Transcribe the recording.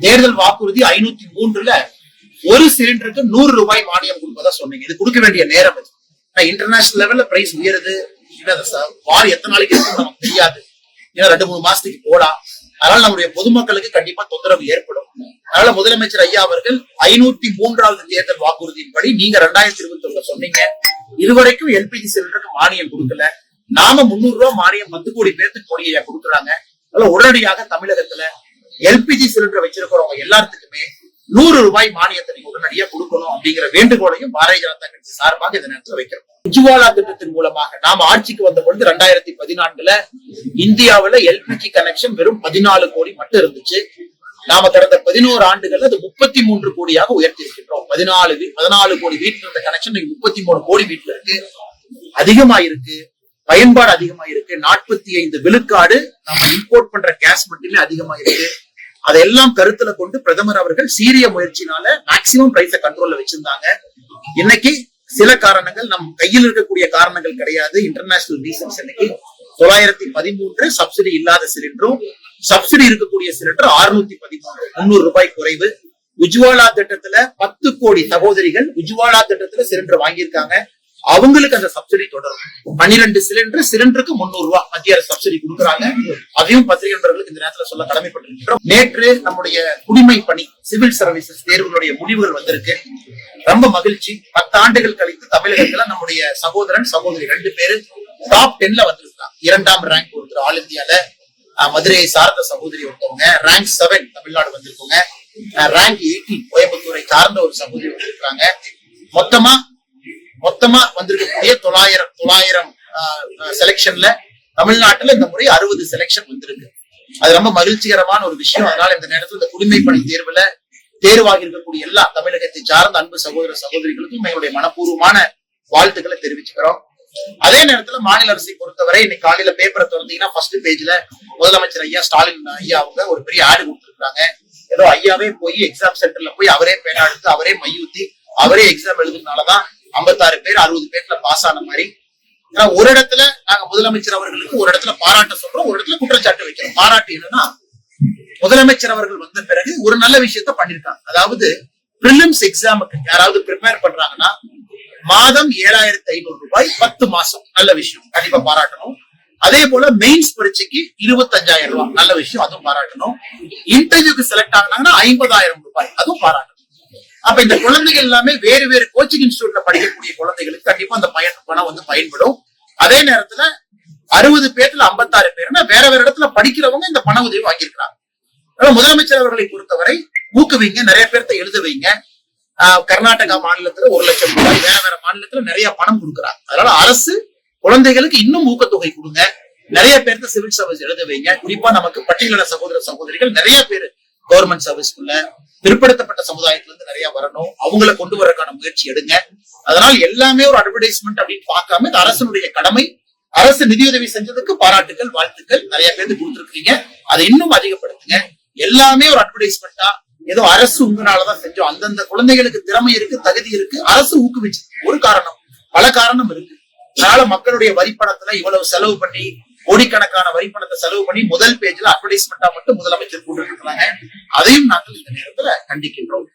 தேர்தல் வாக்குறுதி 503ல ஒரு சிலிண்டருக்கு 100 ரூபாய் மானியம் கொடுப்பதா சொன்னீங்க. இது கொடுக்க வேண்டிய நேரம் இது. இன்டர்நேஷனல் லெவல்ல பிரைஸ் உயருது, வார் எத்தனை நாளைக்கு இருக்கும் நமக்கு தெரியாது, ஏன்னா 2-3 மாசத்துக்கு போலாம். அதனால நம்முடைய பொதுமக்களுக்கு கண்டிப்பா தொந்தரவு ஏற்படும். அதனால முதலமைச்சர் ஐயா அவர்கள் 503வது தேர்தல் வாக்குறுதியின்படி நீங்க 2021 சொன்னீங்க, இதுவரைக்கும் எல்பிஜி சிலிண்டருக்கு மானியம் கொடுக்கல. நாம 300 ரூபாய் மானியம் 10 கோடி பேருக்கு கொடியை கொடுக்குறாங்க. அதனால உடனடியாக தமிழகத்துல எல்பிஜி சிலிண்டர் வச்சிருக்கிறவங்க எல்லாத்துக்குமே 100 ரூபாய் மானியத்தை நீங்க உடனடியாக கொடுக்கணும் அப்படிங்கிற வேண்டுகோளையும் பாரதிய ஜனதா கட்சி சார்பாக இந்த நேரத்தில் வைக்கிறோம். உஜ்வாலா திட்டத்தின் மூலமாக நாம ஆட்சிக்கு வந்த பொழுது 2014ல இந்தியாவில எல்பிஜி கனெக்ஷன் வெறும் 14 கோடி மட்டும் இருந்துச்சு. நாம கடந்த 11 ஆண்டுகள்ல அது 33 கோடியாக உயர்த்தி இருக்கின்றோம். 14 கோடி வீட்டுல இருந்த கனெக்ஷன் 33 கோடி வீட்டுல இருக்கு. அதிகமா இருக்கு, பயன்பாடு அதிகமா இருக்கு. 45 விழுக்காடு நம்ம இம்போர்ட் பண்ற கேஸ் மட்டுமே அதிகமா இருக்கு. அதெல்லாம் கருத்துல கொண்டு பிரதமர் அவர்கள் சீரிய முயற்சினால மேக்சிமம் பிரைஸ கண்ட்ரோல்ல வச்சிருந்தாங்க. இன்னைக்கு சில காரணங்கள் நம் கையில் இருக்கக்கூடிய காரணங்கள் கிடையாது. இன்டர்நேஷனல் ரீசன்ஸ் இன்னைக்கு 913 சப்சிடி இல்லாத சிலிண்டரும், சப்சிடி இருக்கக்கூடிய சிலிண்டர் 613, 300 ரூபாய் குறைவு. உஜ்வாலா திட்டத்துல 10 கோடி சகோதரிகள் உஜ்வாலா திட்டத்துல சிலிண்டர் வாங்கியிருக்காங்க. அவங்களுக்கு அந்த சப்சிடி தொடரும். 12 சிலிண்டருக்கு 300 ரூபாய் மத்திய அரசு சப்சிடி கொடுக்குறாங்க. அதையும் பத்திரிகை நண்பர்களுக்கு இந்த நேரத்துல சொல்ல கடமைப்பட்டிருக்கிறோம். நேற்று நம்முடைய குடிமை பணி சிவில் சர்வீசஸ் தேர்வுகளுடைய முடிவுகள் வந்திருக்கு. ரொம்ப மகிழ்ச்சி. 10 ஆண்டுகள் கழித்து தமிழகத்துல நம்முடைய சகோதரன் சகோதரி 2 பேரு டாப் 10ல வந்திருக்காங்க. 2ஆம் ரேங்க் ஒருத்தர் ஆல் இந்தியால, மதுரையை சார்ந்த சகோதரி ஒருத்தவங்க. ரேங்க் 7 தமிழ்நாடு வந்திருக்காங்க. ரேங்க் 18 கோயம்புத்தூரை சார்ந்த ஒரு சகோதரி வந்திருக்காங்க. மொத்தமா வந்திருக்கக்கூடிய 900 செலக்ஷன்ல தமிழ்நாட்டுல இந்த முறை 60 செலக்ஷன் வந்திருக்கு. அது ரொம்ப மகிழ்ச்சிகரமான ஒரு விஷயம். அதனால இந்த நேரத்தில் இந்த குடிமை பணி தேர்வுல தேர்வாகி இருக்கக்கூடிய எல்லா தமிழகத்தை சார்ந்த அன்பு சகோதர சகோதரிகளுக்கும் எங்களுடைய மனப்பூர்வமான வாழ்த்துக்களை தெரிவிச்சுக்கிறோம். அதே நேரத்துல மாநில அரசை பொறுத்தவரை இன்னைக்கு காலையில பேப்பரை திறந்தீங்கன்னா ஃபர்ஸ்ட் பேஜ்ல முதலமைச்சர் ஐயா ஸ்டாலின் ஐயா அவங்க ஒரு பெரிய ஆடு கொடுத்திருக்காங்க. ஏதோ ஐயாவே போய் எக்ஸாம் சென்டர்ல போய் அவரே பேனா எடுத்து அவரே மையூத்தி அவரே எக்ஸாம் எழுதுனாலதான் 56 பேர் 60 பேர்ல பாஸ் ஆன மாதிரி. ஒரு இடத்துல நாங்க முதலமைச்சர் அவர்களுக்கு ஒரு இடத்துல பாராட்ட சொல்றோம், ஒரு இடத்துல குற்றச்சாட்டு வைக்கிறோம். பாராட்டு என்னன்னா, முதலமைச்சர் அவர்கள் வந்த பிறகு ஒரு நல்ல விஷயத்த பண்ணிருக்காங்க. அதாவது பிரிலிம்ஸ் எக்ஸாமுக்கு யாராவது ப்ரிப்பேர் பண்றாங்கன்னா மாதம் 7500 ரூபாய் 10 மாசம், நல்ல விஷயம், கண்டிப்பா பாராட்டணும். அதே போல மெயின்ஸ் பரீட்சைக்கு 25000 ரூபாய், நல்ல விஷயம், அதுவும் பாராட்டணும். இன்டர்வியூக்கு செலக்ட் ஆகினாங்கன்னா 50000 ரூபாய், அதுவும் பாராட்டணும். அப்ப இந்த குழந்தைகள் எல்லாமே வேறு வேறு கோச்சிங் இன்ஸ்டிடியூட்ல படிக்கக்கூடிய குழந்தைகளுக்கு கண்டிப்பா அந்த பணம் வந்து பயன்படும். அதே நேரத்துல 60 பேர்ல 56 பேர்னா வேற வேற இடத்துல படிக்கிறவங்க இந்த பண உதவி வாங்கியிருக்கிறாங்க. முதலமைச்சர் அவர்களை பொறுத்தவரை ஊக்குவிங்க, நிறைய பேர்த்த எழுத வைங்க. கர்நாடகா மாநிலத்துல 1 லட்சம் ரூபாய், வேற வேற மாநிலத்துல நிறைய பணம் கொடுக்குறாங்க. அதனால அரசு குழந்தைகளுக்கு இன்னும் ஊக்கத்தொகை கொடுங்க, நிறைய பேர்த்த சிவில் சர்வீஸ் எழுத வைங்க. குறிப்பா நமக்கு பட்டியலின சகோதர சகோதரிகள் நிறைய பேர் கவர்மெண்ட் சர்வீஸ்க்குள்ள பிற்படுத்தப்பட்ட சமுதாயத்துல இருந்து நிறைய வரணும், அவங்களை கொண்டு வரக்கான முயற்சி எடுங்க. அதனால எல்லாமே ஒரு அட்வர்டைஸ்மெண்ட் அப்படின்னு பார்க்காம இந்த அரசனுடைய கடமை. அரசு நிதியுதவி செஞ்சதுக்கு பாராட்டுகள், வாழ்த்துக்கள், நிறைய பேருக்கு கொடுத்துருக்கீங்க, அதை இன்னும் அதிகப்படுத்துங்க. எல்லாமே ஒரு அட்வர்டைஸ்மெண்டா ஏதோ அரசு உங்களாலதான் செஞ்சோம், அந்தந்த குழந்தைகளுக்கு திறமை இருக்கு, தகுதி இருக்கு, அரசு ஊக்குவிச்சது ஒரு காரணம், பல காரணம் இருக்கு. அதனால மக்களுடைய வரிப்பணத்துல இவ்வளவு செலவு பண்ணி, கோடிக்கணக்கான வரிப்பணத்தை செலவு பண்ணி முதல் பேஜ்ல அட்வர்டைஸ்மெண்டா மட்டும் முதலமைச்சர் போட்டு இருக்காங்க. அதையும் நாங்கள் இந்த நேரத்துல கண்டிக்கின்றோம்.